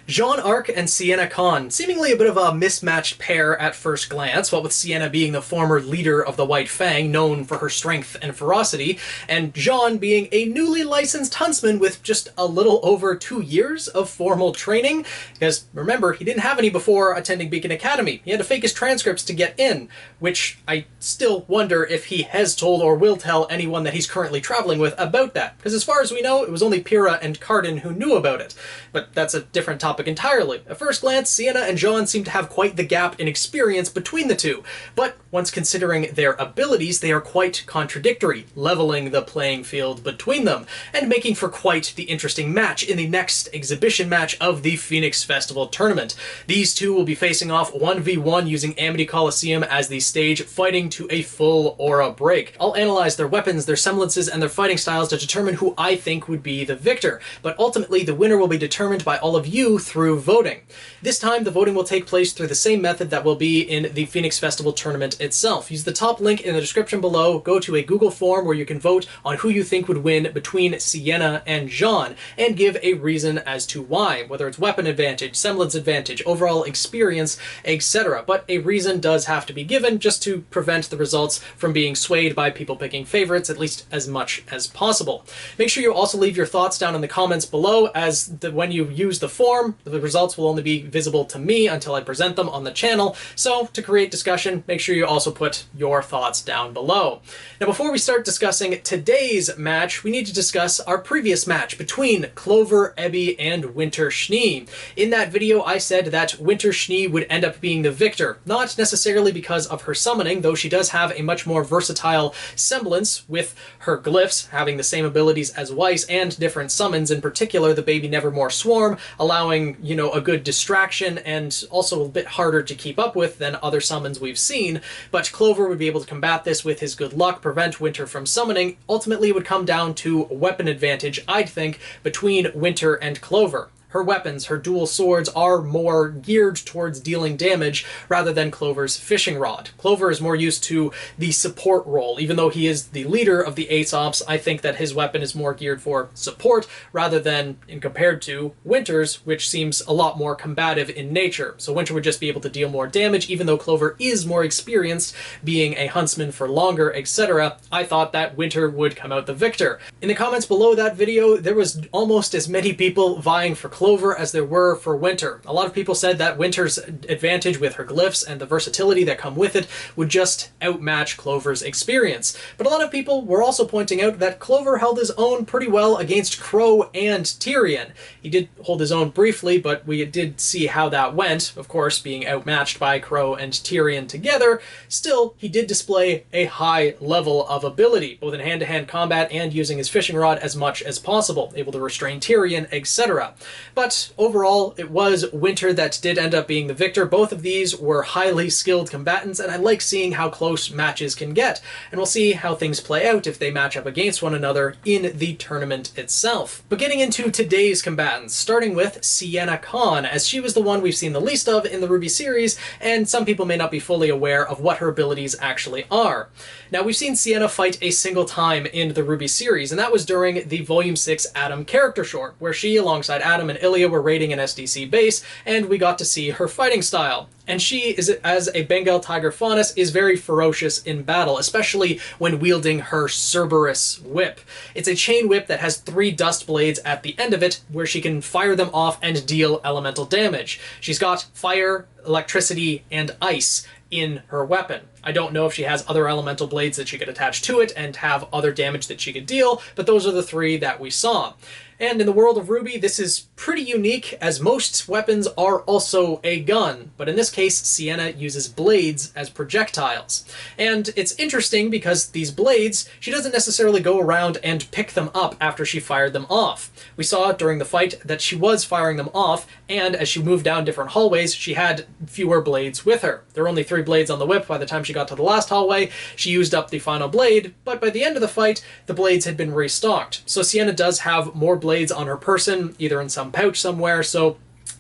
Jaune and Sienna Khan, seemingly a bit of a mismatched pair at first glance, what with Sienna being the former leader of the White Fang, known for her strength and ferocity, and Jaune being a newly licensed huntsman with just a little over 2 years of formal training. Because, remember, he didn't have any before attending Beacon Academy. He had to fake his transcripts to get in, which I still wonder if he has told or will tell anyone that he's currently traveling with about that. Because as far as we know, it was only Pyrrha and Carden who knew about it. But that's a different topic entirely. At first glance, Sienna and Jaune seem to have quite the gap in experience between the two, but once considering their abilities, they are quite contradictory, leveling the playing field between them, and making for quite the interesting match in the next exhibition match of the Phoenix Festival tournament. These two will be facing off 1v1 using Amity Coliseum as the stage, fighting to a full aura break. I'll analyze their weapons, their semblances, and their fighting styles to determine who I think would be the victor, but ultimately the winner will be determined by all of you through voting. This time, the voting will take place through the same method that will be in the Phoenix Festival tournament itself. Use the top link in the description below, go to a Google form where you can vote on who you think would win between Sienna and Jaune, and give a reason as to why, whether it's weapon advantage, semblance advantage, overall experience, etc. But a reason does have to be given just to prevent the results from being swayed by people picking favorites, at least as much as possible. Make sure you also leave your thoughts down in the comments below, as when you use the form, the results will only be visible to me until I present them on the channel, so to create discussion, make sure you also put your thoughts down below. Now, before we start discussing today's match, we need to discuss our previous match between Clover, Ebby, and Winter Schnee. In that video, I said that Winter Schnee would end up being the victor, not necessarily because of her summoning, though she does have a much more versatile semblance with her glyphs having the same abilities as Weiss and different summons, in particular the Baby Nevermore Swarm, allowing, a good distraction and also a bit harder to keep up with than other summons we've seen. But Clover would be able to combat this with his good luck, prevent Winter from summoning. Ultimately, it would come down to weapon advantage, I'd think, between Winter and Clover. Her weapons, her dual swords, are more geared towards dealing damage rather than Clover's fishing rod. Clover is more used to the support role. Even though he is the leader of the Aesops, I think that his weapon is more geared for support rather than compared to Winter's, which seems a lot more combative in nature. So Winter would just be able to deal more damage, even though Clover is more experienced, being a huntsman for longer, etc. I thought that Winter would come out the victor. In the comments below that video, there was almost as many people vying for Clover as there were for Winter. A lot of people said that Winter's advantage with her glyphs and the versatility that come with it would just outmatch Clover's experience. But a lot of people were also pointing out that Clover held his own pretty well against Crow and Tyrion. He did hold his own briefly, but we did see how that went, of course, being outmatched by Crow and Tyrion together. Still, he did display a high level of ability, both in hand-to-hand combat and using his fishing rod as much as possible, able to restrain Tyrion, etc. But overall, it was Winter that did end up being the victor. Both of these were highly skilled combatants, and I like seeing how close matches can get. And we'll see how things play out if they match up against one another in the tournament itself. But getting into today's combatants, starting with Sienna Khan, as she was the one we've seen the least of in the RWBY series, and some people may not be fully aware of what her abilities actually are. Now, we've seen Sienna fight a single time in the RWBY series, and that was during the Volume 6 Adam character short, where she, alongside Adam and Ilya, were raiding an SDC base, and we got to see her fighting style. And she, as a Bengal Tiger Faunus, is very ferocious in battle, especially when wielding her Cerberus whip. It's a chain whip that has 3 dust blades at the end of it, where she can fire them off and deal elemental damage. She's got fire, electricity, and ice in her weapon. I don't know if she has other elemental blades that she could attach to it and have other damage that she could deal, but those are the 3 that we saw. And in the world of RWBY, this is pretty unique, as most weapons are also a gun, but in this case, Sienna uses blades as projectiles. And it's interesting because these blades, she doesn't necessarily go around and pick them up after she fired them off. We saw during the fight that she was firing them off, and as she moved down different hallways, she had fewer blades with her. There were only 3 blades on the whip by the time she got to the last hallway. She used up the final blade, but by the end of the fight, the blades had been restocked. So Sienna does have more blades on her person, either in some pouch somewhere, so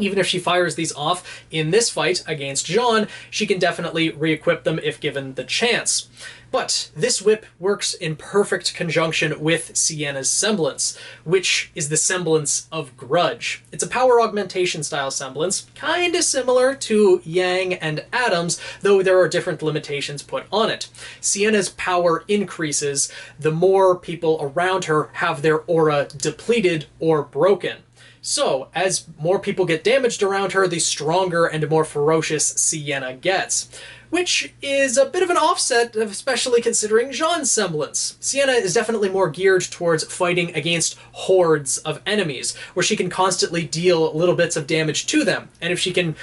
Even if she fires these off in this fight against Jaune, she can definitely re-equip them if given the chance. But this whip works in perfect conjunction with Sienna's semblance, which is the semblance of Grudge. It's a power augmentation style semblance, kinda similar to Yang and Adam's, though there are different limitations put on it. Sienna's power increases the more people around her have their aura depleted or broken. So, as more people get damaged around her, the stronger and more ferocious Sienna gets. Which is a bit of an offset, especially considering Jaune's semblance. Sienna is definitely more geared towards fighting against hordes of enemies, where she can constantly deal little bits of damage to them. And if she can,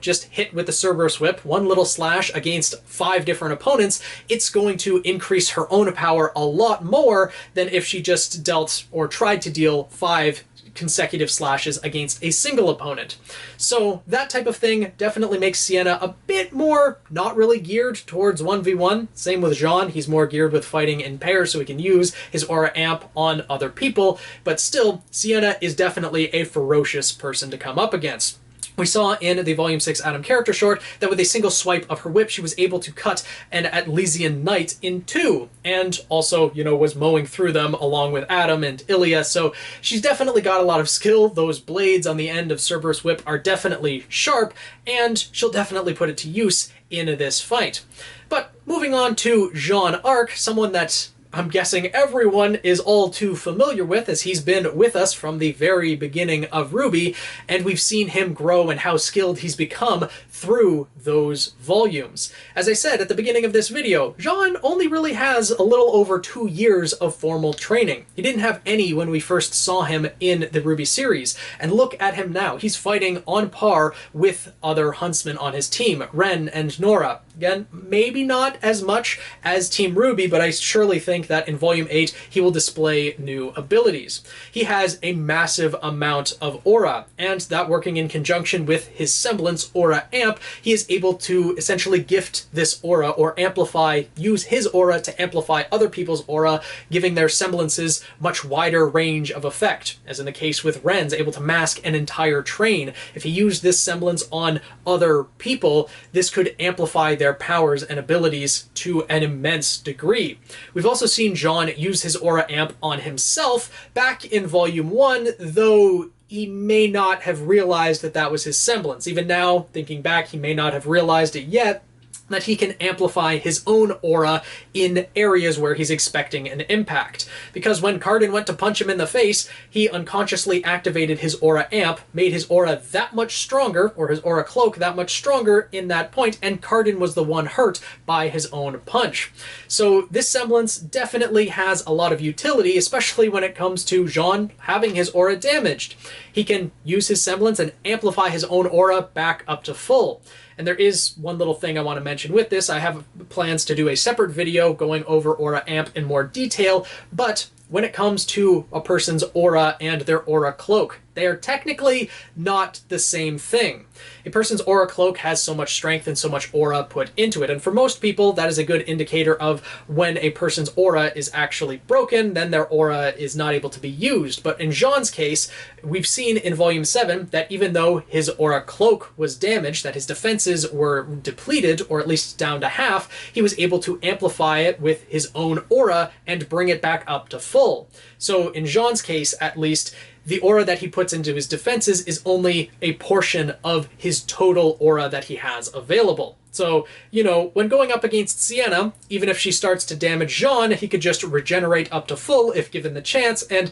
just hit with the Cerberus Whip, one little slash against 5 different opponents, it's going to increase her own power a lot more than if she just dealt or tried to deal 5 consecutive slashes against a single opponent. So that type of thing definitely makes Sienna a bit more not really geared towards 1v1. Same with Jaune, he's more geared with fighting in pairs so he can use his aura amp on other people, but still, Sienna is definitely a ferocious person to come up against. We saw in the Volume 6 Adam character short that with a single swipe of her whip, she was able to cut an Atlesian knight in 2, and also, was mowing through them along with Adam and Ilya, so she's definitely got a lot of skill. Those blades on the end of Cerberus Whip are definitely sharp, and she'll definitely put it to use in this fight. But moving on to Jaune Arc, someone that I'm guessing everyone is all too familiar with, as he's been with us from the very beginning of RWBY, and we've seen him grow and how skilled he's become through those volumes. As I said at the beginning of this video, Jaune only really has a little over 2 years of formal training. He didn't have any when we first saw him in the RWBY series, and look at him now. He's fighting on par with other huntsmen on his team, Ren and Nora. Again, maybe not as much as Team RWBY, but I surely think that in Volume 8 he will display new abilities. He has a massive amount of aura, and that working in conjunction with his semblance aura amp, he is able to essentially gift this aura or use his aura to amplify other people's aura, giving their semblances much wider range of effect, as in the case with Ren's able to mask an entire train. If he used this semblance on other people, this could amplify their powers and abilities to an immense degree. We've also seen Jaune use his aura amp on himself back in Volume 1, though he may not have realized that that was his semblance. Even now, thinking back, he may not have realized it yet, that he can amplify his own aura in areas where he's expecting an impact. Because when Cardin went to punch him in the face, he unconsciously activated his aura amp, made his aura that much stronger, or his aura cloak that much stronger in that point, and Cardin was the one hurt by his own punch. So this semblance definitely has a lot of utility, especially when it comes to Jaune having his aura damaged. He can use his semblance and amplify his own aura back up to full. And there is one little thing I want to mention with this. I have plans to do a separate video going over Aura Amp in more detail, but when it comes to a person's aura and their aura cloak, they are technically not the same thing. A person's aura cloak has so much strength and so much aura put into it, and for most people that is a good indicator of when a person's aura is actually broken, then their aura is not able to be used. But in Jaune's case, we've seen in Volume 7 that even though his aura cloak was damaged, that his defenses were depleted, or at least down to half, he was able to amplify it with his own aura and bring it back up to full. So in Jaune's case, at least, the aura that he puts into his defenses is only a portion of his total aura that he has available. So, when going up against Sienna, even if she starts to damage Jaune, he could just regenerate up to full if given the chance, and,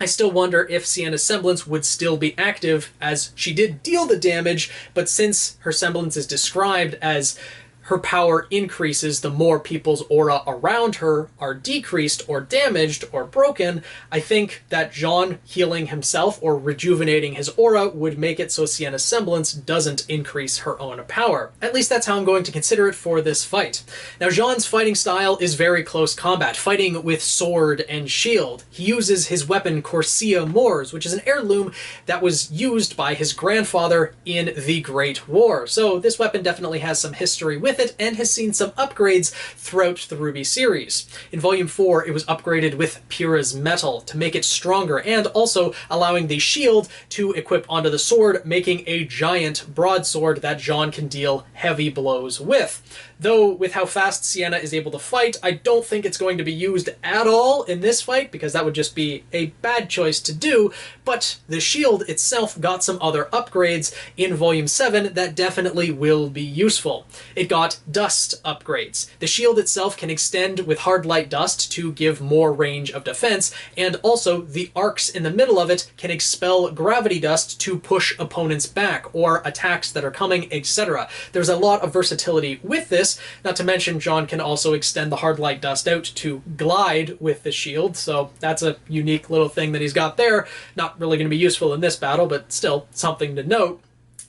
I still wonder if Sienna's semblance would still be active, as she did deal the damage, but since her semblance is described as her power increases the more people's aura around her are decreased or damaged or broken, I think that Jaune healing himself or rejuvenating his aura would make it so Sienna's semblance doesn't increase her own power. At least that's how I'm going to consider it for this fight. Now, Jaune's fighting style is very close combat, fighting with sword and shield. He uses his weapon Corsia Mors, which is an heirloom that was used by his grandfather in the Great War. So this weapon definitely has some history with with it and has seen some upgrades throughout the RWBY series. In Volume 4, it was upgraded with Pyrrha's metal to make it stronger, and also allowing the shield to equip onto the sword, making a giant broadsword that Jaune can deal heavy blows with. Though, with how fast Sienna is able to fight, I don't think it's going to be used at all in this fight, because that would just be a bad choice to do, but the shield itself got some other upgrades in Volume 7 that definitely will be useful. It got dust upgrades. The shield itself can extend with hard light dust to give more range of defense, and also the arcs in the middle of it can expel gravity dust to push opponents back, or attacks that are coming, etc. There's a lot of versatility with this. Not to mention, Jaune can also extend the hard light dust out to glide with the shield, so that's a unique little thing that he's got there. Not really going to be useful in this battle, but still something to note.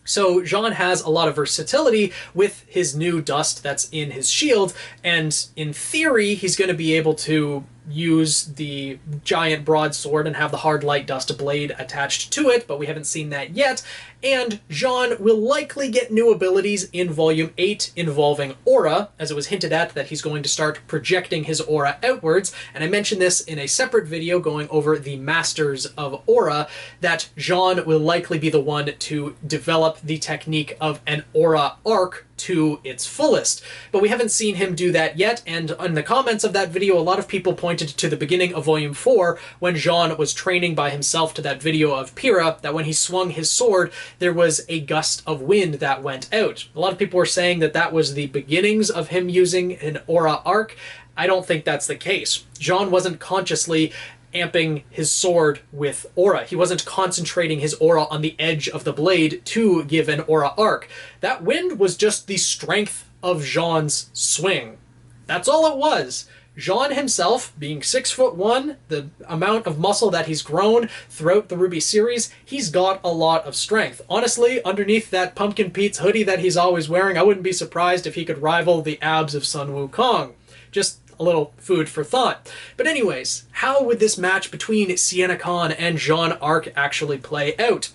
So Jaune has a lot of versatility with his new dust that's in his shield, and in theory, he's going to be able to use the giant broadsword and have the hard light dust blade attached to it, but we haven't seen that yet. And Jaune will likely get new abilities in Volume 8 involving aura, as it was hinted at that he's going to start projecting his aura outwards, and I mentioned this in a separate video going over the Masters of Aura, that Jaune will likely be the one to develop the technique of an aura arc to its fullest. But we haven't seen him do that yet, and in the comments of that video, a lot of people pointed to the beginning of Volume 4 when Jaune was training by himself to that video of Pyrrha, that when he swung his sword, there was a gust of wind that went out. A lot of people were saying that that was the beginnings of him using an aura arc. I don't think that's the case. Jaune wasn't consciously amping his sword with aura. He wasn't concentrating his aura on the edge of the blade to give an aura arc. That wind was just the strength of Jaune's swing. That's all it was. Jaune himself, being 6'1", the amount of muscle that he's grown throughout the RWBY series, he's got a lot of strength. Honestly, underneath that Pumpkin Pete's hoodie that he's always wearing, I wouldn't be surprised if he could rival the abs of Sun Wukong. Just a little food for thought. But anyways, how would this match between Sienna Khan and Jaune Arc actually play out?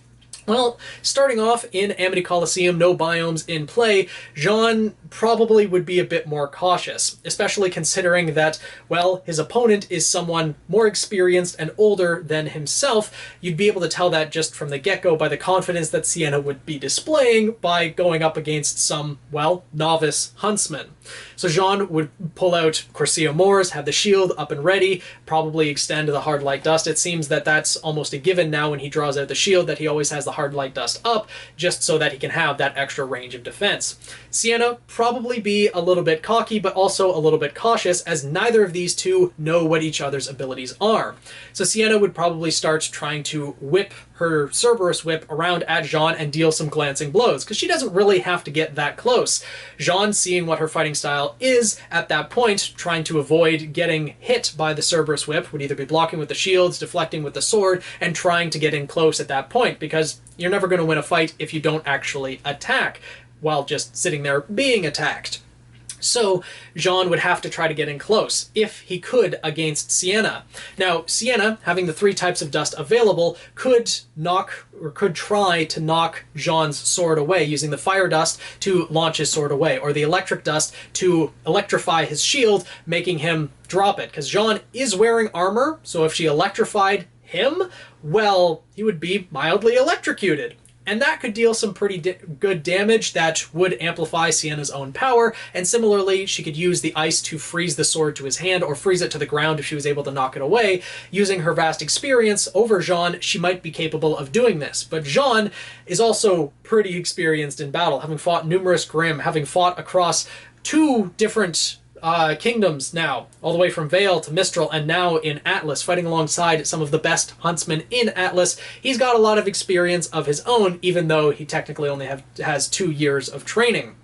Well, starting off in Amity Coliseum, no biomes in play, Jaune probably would be a bit more cautious, especially considering that, well, his opponent is someone more experienced and older than himself. You'd be able to tell that just from the get-go by the confidence that Sienna would be displaying by going up against some, well, novice huntsman. So Jaune would pull out Corsia Mors, have the shield up and ready, probably extend the hard light dust. It seems that that's almost a given now when he draws out the shield, that he always has the hard light dust up, just so that he can have that extra range of defense. Sienna probably be a little bit cocky, but also a little bit cautious, as neither of these two know what each other's abilities are. So Sienna would probably start trying to whip her Cerberus whip around at Jaune and deal some glancing blows, because she doesn't really have to get that close. Jaune, seeing what her fighting style is at that point, trying to avoid getting hit by the Cerberus whip, would either be blocking with the shields, deflecting with the sword, and trying to get in close at that point, because you're never going to win a fight if you don't actually attack, while just sitting there being attacked. So Jaune would have to try to get in close, if he could, against Sienna. Now, Sienna, having the 3 types of dust available, could try to knock Jaune's sword away, using the fire dust to launch his sword away, or the electric dust to electrify his shield, making him drop it. Because Jaune is wearing armor, so if she electrified him, well, he would be mildly electrocuted. And that could deal some pretty good damage that would amplify Sienna's own power, and similarly, she could use the ice to freeze the sword to his hand, or freeze it to the ground if she was able to knock it away. Using her vast experience over Jaune, she might be capable of doing this. But Jaune is also pretty experienced in battle, having fought numerous Grimm, having fought across 2 different kingdoms now, all the way from Vale to Mistral, and now in Atlas, fighting alongside some of the best huntsmen in Atlas. He's got a lot of experience of his own, even though he technically only has 2 years of training.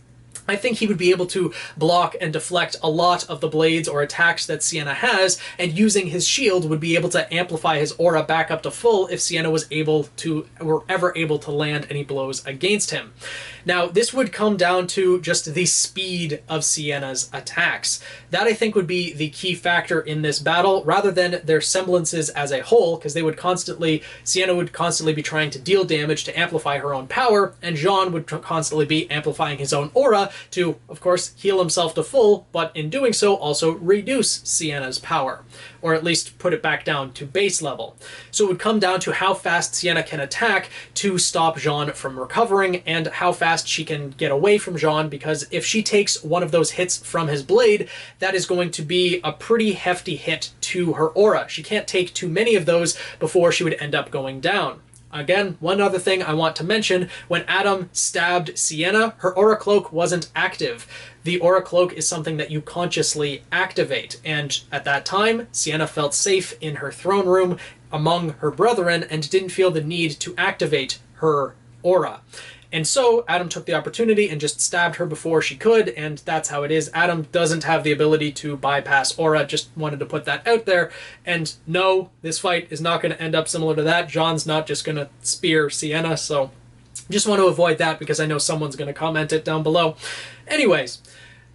I think he would be able to block and deflect a lot of the blades or attacks that Sienna has, and using his shield would be able to amplify his aura back up to full if Sienna was ever able to land any blows against him. Now, this would come down to just the speed of Sienna's attacks. That, I think, would be the key factor in this battle, rather than their semblances as a whole, because Sienna would constantly be trying to deal damage to amplify her own power, and Jaune would constantly be amplifying his own aura aura to, of course, heal himself to full, but in doing so also reduce Sienna's power, or at least put it back down to base level. So it would come down to how fast Sienna can attack to stop Jaune from recovering, and how fast she can get away from Jaune, because if she takes one of those hits from his blade, that is going to be a pretty hefty hit to her aura. She can't take too many of those before she would end up going down. Again, one other thing I want to mention, when Adam stabbed Sienna, her aura cloak wasn't active. The aura cloak is something that you consciously activate, and at that time, Sienna felt safe in her throne room among her brethren and didn't feel the need to activate her aura. And so Adam took the opportunity and just stabbed her before she could, and that's how it is. Adam doesn't have the ability to bypass aura, just wanted to put that out there. And no, this fight is not going to end up similar to that. Jaune's not just going to spear Sienna, so just want to avoid that because I know someone's going to comment it down below. Anyways,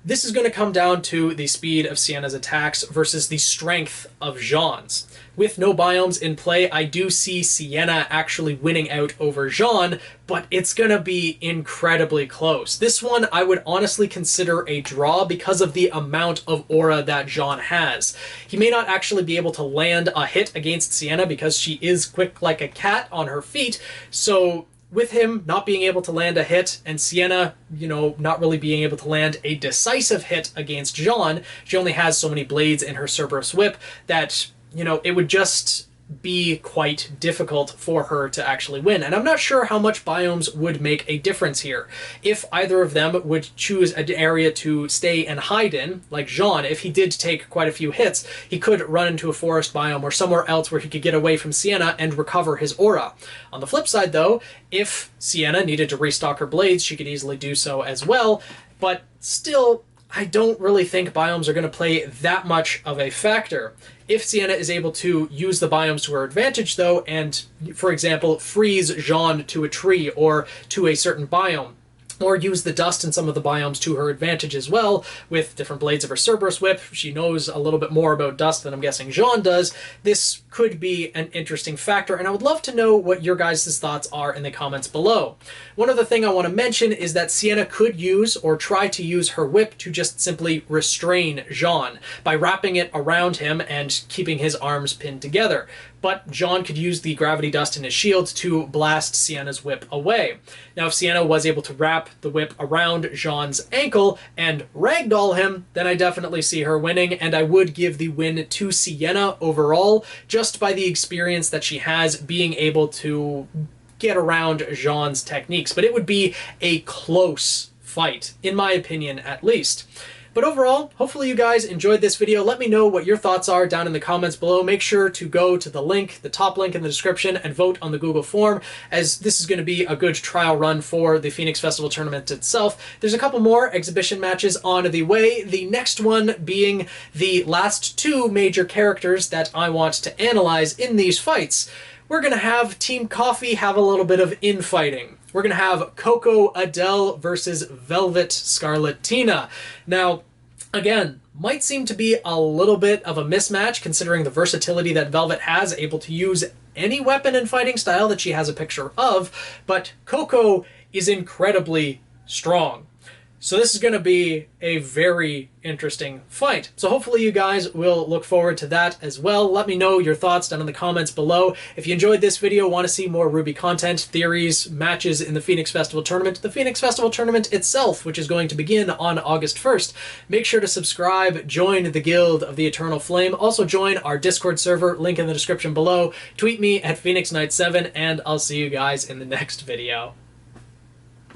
this is going to come down to the speed of Sienna's attacks versus the strength of Jaune's. With no biomes in play, I do see Sienna actually winning out over Jaune, but it's going to be incredibly close. This one I would honestly consider a draw because of the amount of aura that Jaune has. He may not actually be able to land a hit against Sienna because she is quick like a cat on her feet, so with him not being able to land a hit and Sienna, not really being able to land a decisive hit against Jaune, she only has so many blades in her Cerberus whip that it would just be quite difficult for her to actually win. And I'm not sure how much biomes would make a difference here. If either of them would choose an area to stay and hide in, like Jaune, if he did take quite a few hits, he could run into a forest biome or somewhere else where he could get away from Sienna and recover his aura. On the flip side though, if Sienna needed to restock her blades, she could easily do so as well, but still, I don't really think biomes are going to play that much of a factor. If Sienna is able to use the biomes to her advantage, though, and, for example, freeze Jaune to a tree or to a certain biome, or use the dust in some of the biomes to her advantage as well, with different blades of her Cerberus whip. She knows a little bit more about dust than I'm guessing Jaune does. This could be an interesting factor, and I would love to know what your guys' thoughts are in the comments below. One other thing I want to mention is that Sienna could use or try to use her whip to just simply restrain Jaune by wrapping it around him and keeping his arms pinned together. But Jaune could use the gravity dust in his shield to blast Sienna's whip away. Now, if Sienna was able to wrap the whip around Jaune's ankle and ragdoll him, then I definitely see her winning, and I would give the win to Sienna overall, just by the experience that she has being able to get around Jaune's techniques. But it would be a close fight, in my opinion at least. But overall, hopefully you guys enjoyed this video. Let me know what your thoughts are down in the comments below. Make sure to go to the link, the top link in the description, and vote on the Google form, as this is going to be a good trial run for the Phoenix Festival tournament itself. There's a couple more exhibition matches on the way, the next one being the last two major characters that I want to analyze in these fights. We're going to have Team Coffee have a little bit of infighting. We're going to have Coco Adele versus Velvet Scarlatina. Now, again, might seem to be a little bit of a mismatch considering the versatility that Velvet has, able to use any weapon and fighting style that she has a picture of, but Coco is incredibly strong. So this is going to be a very interesting fight. So hopefully you guys will look forward to that as well. Let me know your thoughts down in the comments below. If you enjoyed this video, want to see more RWBY content, theories, matches in the Phoenix Festival Tournament, the Phoenix Festival Tournament itself, which is going to begin on August 1st, make sure to subscribe, join the Guild of the Eternal Flame, also join our Discord server, link in the description below, tweet me at PhoenixKnight7, and I'll see you guys in the next video.